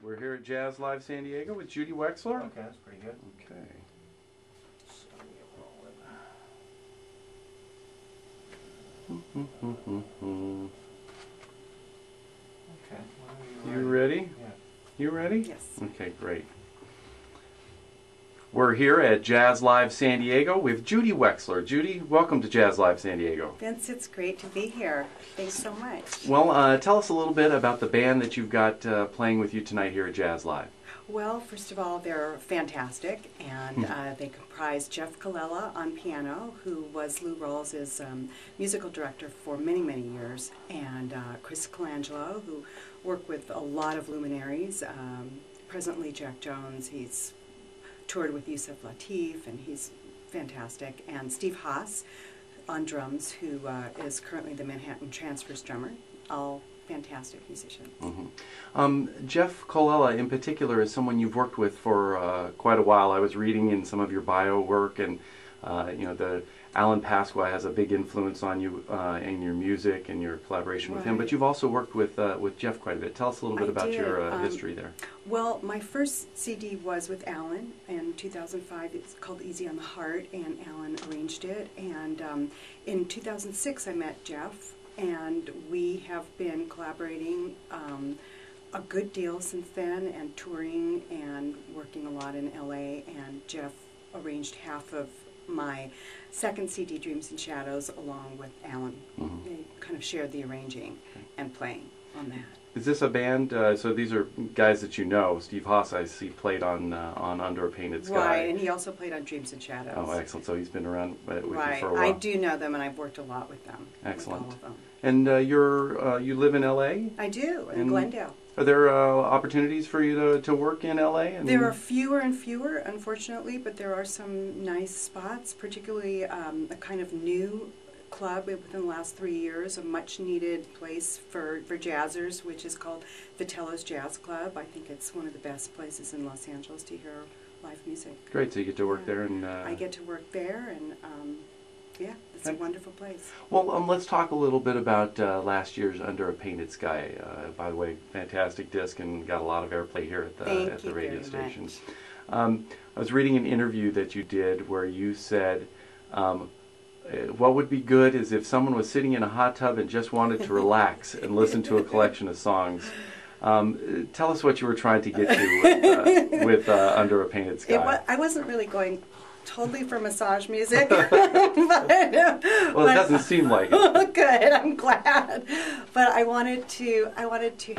We're here at Jazz Live San Diego with Judy Wexler. Okay, that's pretty good. Okay. So we roll it. Okay. You ready? Yeah. You ready? Yes. Okay, great. We're here at Jazz Live San Diego with Judy Wexler. Judy, welcome to Jazz Live San Diego. Vince, it's great to be here. Thanks so much. Well, tell us a little bit about the band that you've got playing with you tonight here at Jazz Live. Well, first of all, they're fantastic, and they comprise Jeff Colella on piano, who was Lou Rawls' musical director for many, many years, and Chris Colangelo, who worked with a lot of luminaries. Presently, Jack Jones, he's toured with Yusef Lateef, and he's fantastic. And Steve Haas on drums, who is currently the Manhattan Transfers drummer. All fantastic musicians. Jeff Colella, in particular, is someone you've worked with for quite a while. I was reading in some of your bio work, and you know, the Alan Pasqua has a big influence on you in your music and your collaboration with him. But you've also worked with Jeff quite a bit. Tell us a little bit about your history there. Well, my first CD was with Alan in 2005. It's called Easy on the Heart, and Alan arranged it. And in 2006, I met Jeff, and we have been collaborating a good deal since then, and touring and working a lot in LA. And Jeff arranged half of my second CD, Dreams and Shadows, along with Alan. They kind of shared the arranging and playing on that. Is this a band? So these are guys that you know. Steve Haas, I see, played on Under a Painted Sky. Right, and he also played on Dreams and Shadows. Oh, excellent. So he's been around with you right. for a while. I do know them, and I've worked a lot with them. Excellent. With all of them. And you live in LA? I do, in Glendale. Are there opportunities for you to work in LA? There are fewer and fewer, unfortunately, but there are some nice spots, particularly a kind of new club within the last 3 years, a much-needed place for jazzers, which is called Vitello's Jazz Club. I think it's one of the best places in Los Angeles to hear live music. Great, so you get to work there. And I get to work there, and yeah, it's a wonderful place. Well, let's talk a little bit about last year's Under a Painted Sky. By the way, fantastic disc, and got a lot of airplay here at the radio station. I was reading an interview that you did where you said, what would be good is if someone was sitting in a hot tub and just wanted to relax and listen to a collection of songs. Tell us what you were trying to get to with Under a Painted Sky. I wasn't really going totally for massage music. Well, it doesn't seem like it. Good, I'm glad. But I wanted to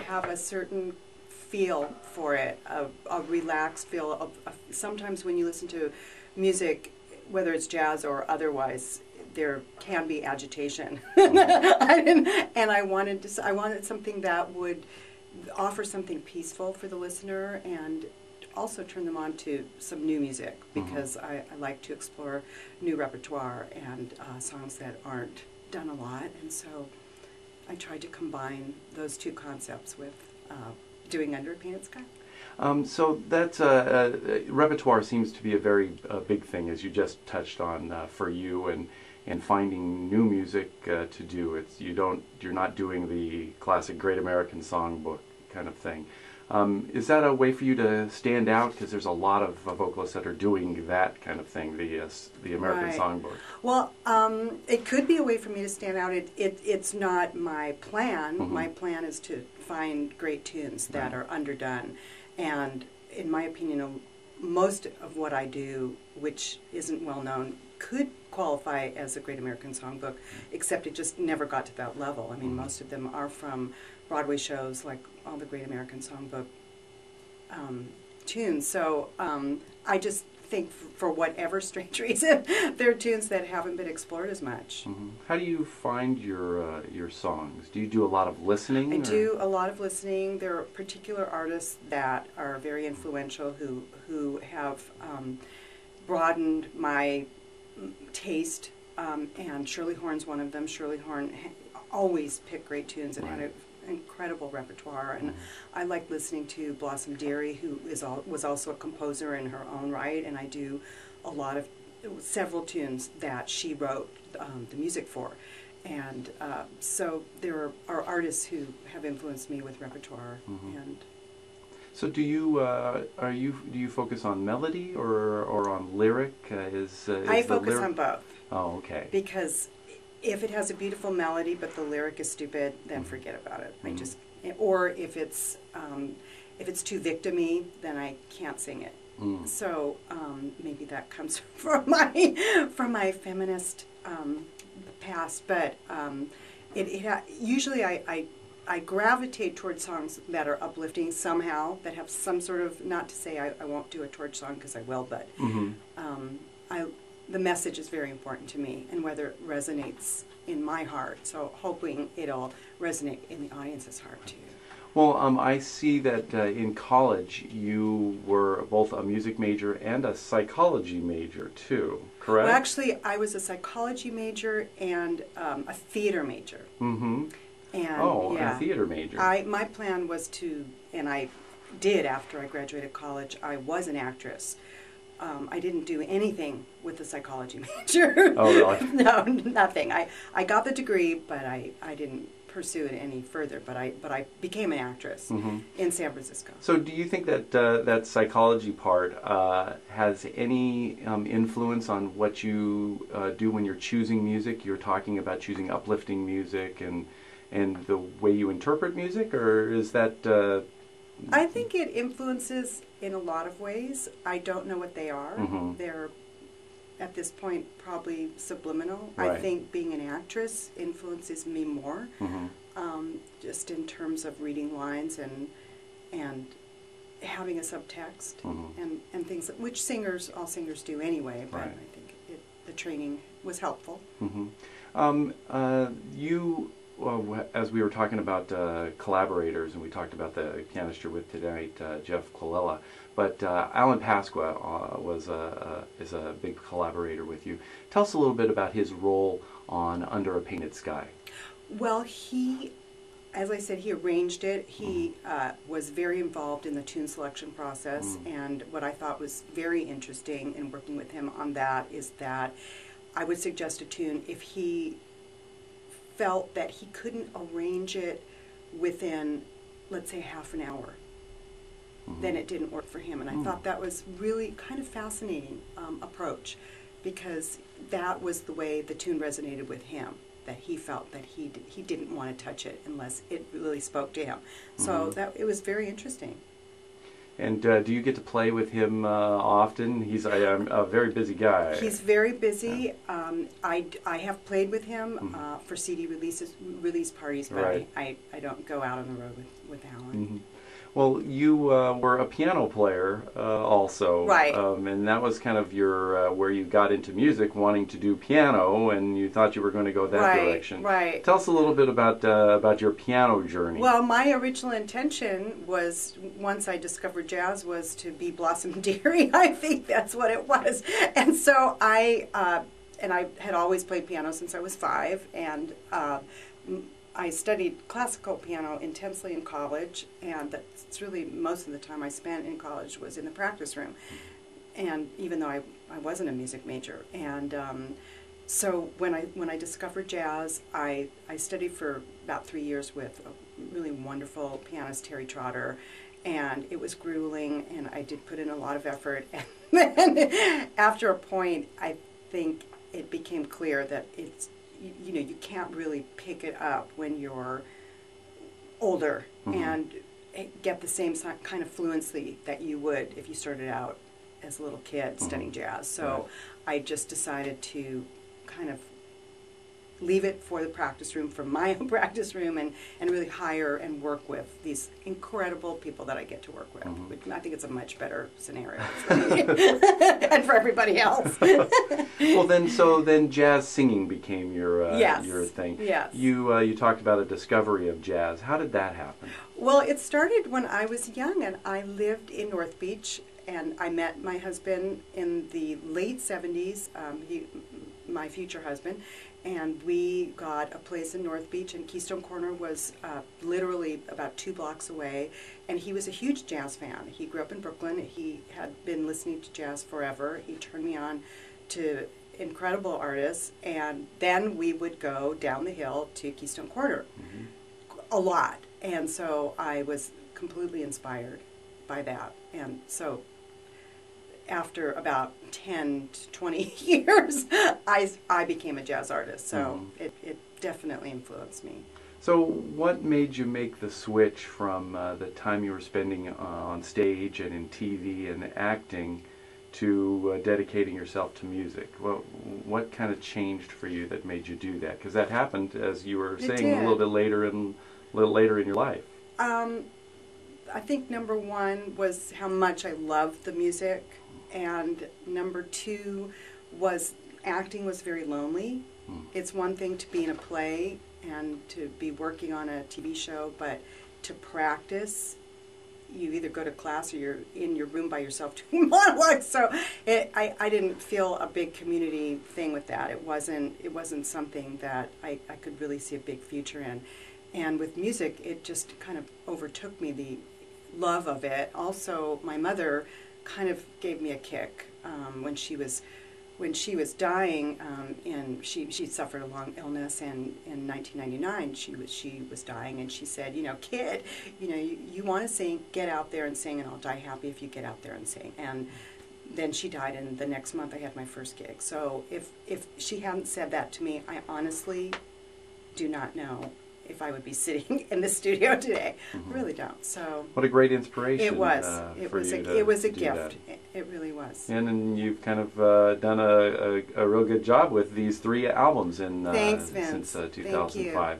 have a certain feel for it, a relaxed feel. Sometimes when you listen to music, whether it's jazz or otherwise, there can be agitation. And I wanted something that would offer something peaceful for the listener, and also turn them on to some new music, because I like to explore new repertoire and songs that aren't done a lot, and so I tried to combine those two concepts with doing Under a Painted Sky. So that's repertoire seems to be a very big thing, as you just touched on, for you, and finding new music to do. You're not doing the classic Great American Songbook kind of thing. Is that a way for you to stand out? Because there's a lot of vocalists that are doing that kind of thing, the American Songbook. Well, it could be a way for me to stand out. It's not my plan. My plan is to find great tunes that are underdone. And in my opinion, most of what I do, which isn't well known, could qualify as a Great American Songbook, except it just never got to that level. I mean, most of them are from Broadway shows, like all the Great American Songbook tunes. So I just think, for whatever strange reason, there are tunes that haven't been explored as much. How do you find your songs? Do you do a lot of listening? I do a lot of listening. There are particular artists that are very influential who have broadened my taste, and Shirley Horn's one of them. Shirley Horn always picked great tunes and had an incredible repertoire, and I like listening to Blossom Dearie, who was also a composer in her own right, and I do a lot of several tunes that she wrote the music for. And so there are artists who have influenced me with repertoire. And So do you focus on melody or on lyric? I focus on both. Oh, okay. Because if it has a beautiful melody but the lyric is stupid, then forget about it. Or if it's too victim-y, then I can't sing it. So maybe that comes from my feminist past, but usually I gravitate towards songs that are uplifting somehow, that have some sort of, not to say I won't do a torch song because I will, but the message is very important to me, and whether it resonates in my heart, so hoping it'll resonate in the audience's heart too. Well, I see that in college you were both a music major and a psychology major too, correct? Well, actually, I was a psychology major and a theater major. Mm-hmm. And, a theater major. My plan was to, and I did after I graduated college, I was an actress. I didn't do anything with the psychology major. Oh, really? No, nothing. I got the degree, but I didn't pursue it any further. But I became an actress in San Francisco. So do you think that that psychology part has any influence on what you do when you're choosing music? You're talking about choosing uplifting music and the way you interpret music, or is that... I think it influences in a lot of ways. I don't know what they are. They're, at this point, probably subliminal. Right. I think being an actress influences me more, just in terms of reading lines and having a subtext and things, which all singers do anyway, but right. I think the training was helpful. As we were talking about collaborators, and we talked about the pianist you're with tonight, Jeff Colella, but Alan Pasqua is a big collaborator with you. Tell us a little bit about his role on Under a Painted Sky. Well, as I said, he arranged it. He was very involved in the tune selection process, and what I thought was very interesting in working with him on that is that I would suggest a tune if he felt that he couldn't arrange it within, let's say, half an hour, then it didn't work for him. And I thought that was really kind of fascinating approach, because that was the way the tune resonated with him, that he felt that he didn't want to touch it unless it really spoke to him. So it was very interesting. And do you get to play with him often? He's a very busy guy. He's very busy. I have played with him for CD release parties, but right. I don't go out on the road with Alan. Well, you were a piano player also, right? And that was kind of your where you got into music, wanting to do piano, and you thought you were going to go that direction. Right. Tell us a little bit about your piano journey. Well, my original intention was, once I discovered jazz, was to be Blossom Dearie. I think that's what it was, and so I had always played piano since I was 5, and I studied classical piano intensely in college, and that's really most of the time I spent in college was in the practice room, and even though I wasn't a music major. And so when I discovered jazz, I studied for about 3 years with a really wonderful pianist, Terry Trotter, and it was grueling, and I did put in a lot of effort. And then after a point, I think it became clear that you can't really pick it up when you're older and get the same kind of fluency that you would if you started out as a little kid studying jazz. So I just decided to kind of leave it for the practice room, for my own practice room, and really hire and work with these incredible people that I get to work with. I think it's a much better scenario for me and for everybody else. Well, then jazz singing became your thing. Yes. You talked about a discovery of jazz. How did that happen? Well, it started when I was young, and I lived in North Beach, and I met my husband in the late 70s, my future husband, and we got a place in North Beach, and Keystone Corner was literally about 2 blocks away, and he was a huge jazz fan. He grew up in Brooklyn. He had been listening to jazz forever. He turned me on to incredible artists, and then we would go down the hill to Keystone Corner a lot, and so I was completely inspired by that. And so after about 10 to 20 years, I became a jazz artist. So it definitely influenced me. So what made you make the switch from the time you were spending on stage and in TV and acting to dedicating yourself to music? What kind of changed for you that made you do that? Because that happened, as you were saying, a little later in your life. I think number one was how much I loved the music, and number two was acting was very lonely. It's one thing to be in a play and to be working on a TV show, but to practice, you either go to class or you're in your room by yourself doing monologues. So I didn't feel a big community thing with that. It wasn't something that I could really see a big future in. And with music, it just kind of overtook me, the love of it. Also, my mother kind of gave me a kick when she was dying, and she suffered a long illness, and in 1999 she was dying, and she said, kid, you want to sing, get out there and sing, and I'll die happy if you get out there and sing. And then she died, and the next month I had my first gig. So if she hadn't said that to me, I honestly do not know if I would be sitting in the studio today. I really don't. So what a great inspiration! It was. It was a gift. It really was. And you've kind of done a real good job with these 3 albums Thanks, Vince. since 2005.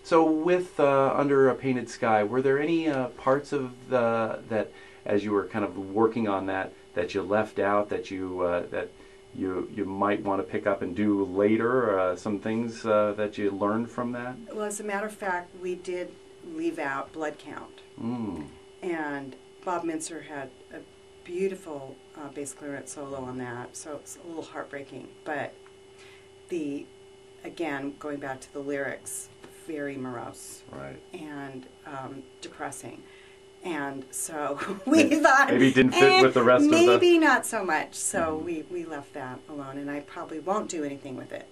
So with Under a Painted Sky, were there any parts of that as you were kind of working on that you left out, that you might want to pick up and do later, some things that you learned from that? Well, as a matter of fact, we did leave out Blood Count. And Bob Mintzer had a beautiful bass clarinet solo on that, so it's a little heartbreaking. But again, going back to the lyrics, very morose. Right. And depressing. And so we thought maybe it didn't fit with the rest of the... Maybe not so much. So we left that alone, and I probably won't do anything with it.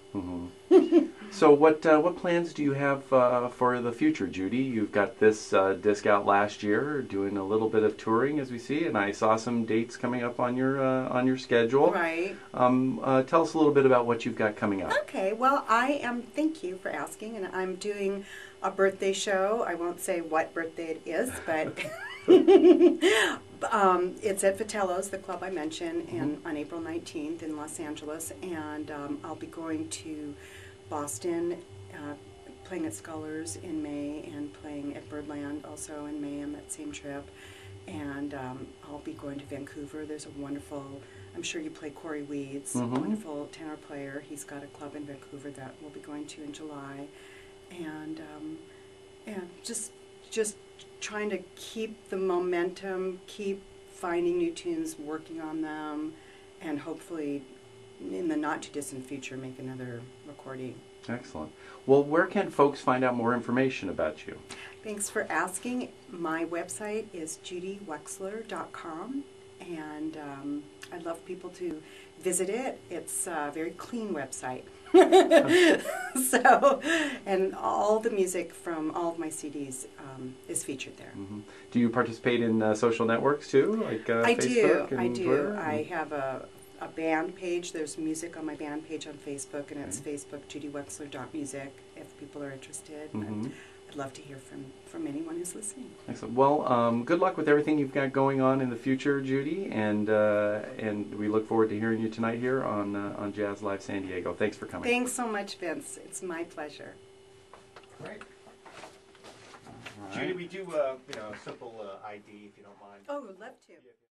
So what plans do you have for the future, Judy? You've got this disc out last year, doing a little bit of touring, as we see, and I saw some dates coming up on your schedule. Right. Tell us a little bit about what you've got coming up. Okay. Well, thank you for asking, and I'm doing a birthday show. I won't say what birthday it is, but it's at Vitello's, the club I mentioned, and on April 19th in Los Angeles, and I'll be going to Boston, playing at Scullers in May, and playing at Birdland also in May on that same trip. And I'll be going to Vancouver. There's a wonderful, I'm sure you play Corey Weeds, a wonderful tenor player. He's got a club in Vancouver that we'll be going to in July. And just trying to keep the momentum, keep finding new tunes, working on them, and hopefully in the not too distant future make another recording. Excellent. Well, where can folks find out more information about you? Thanks for asking. My website is judywexler.com, and I'd love people to visit it. It's a very clean website. So, and all the music from all of my CDs is featured there. Do you participate in social networks too, like Facebook and Twitter? I have a band page. There's music on my band page on Facebook, and it's Facebook, judywexler.music, if people are interested. I'd love to hear from anyone who's listening. Excellent. Well, good luck with everything you've got going on in the future, Judy, and we look forward to hearing you tonight here on Jazz Live San Diego. Thanks for coming. Thanks so much, Vince. It's my pleasure. Great. Judy, we do a simple ID if you don't mind. Oh, I'd love to.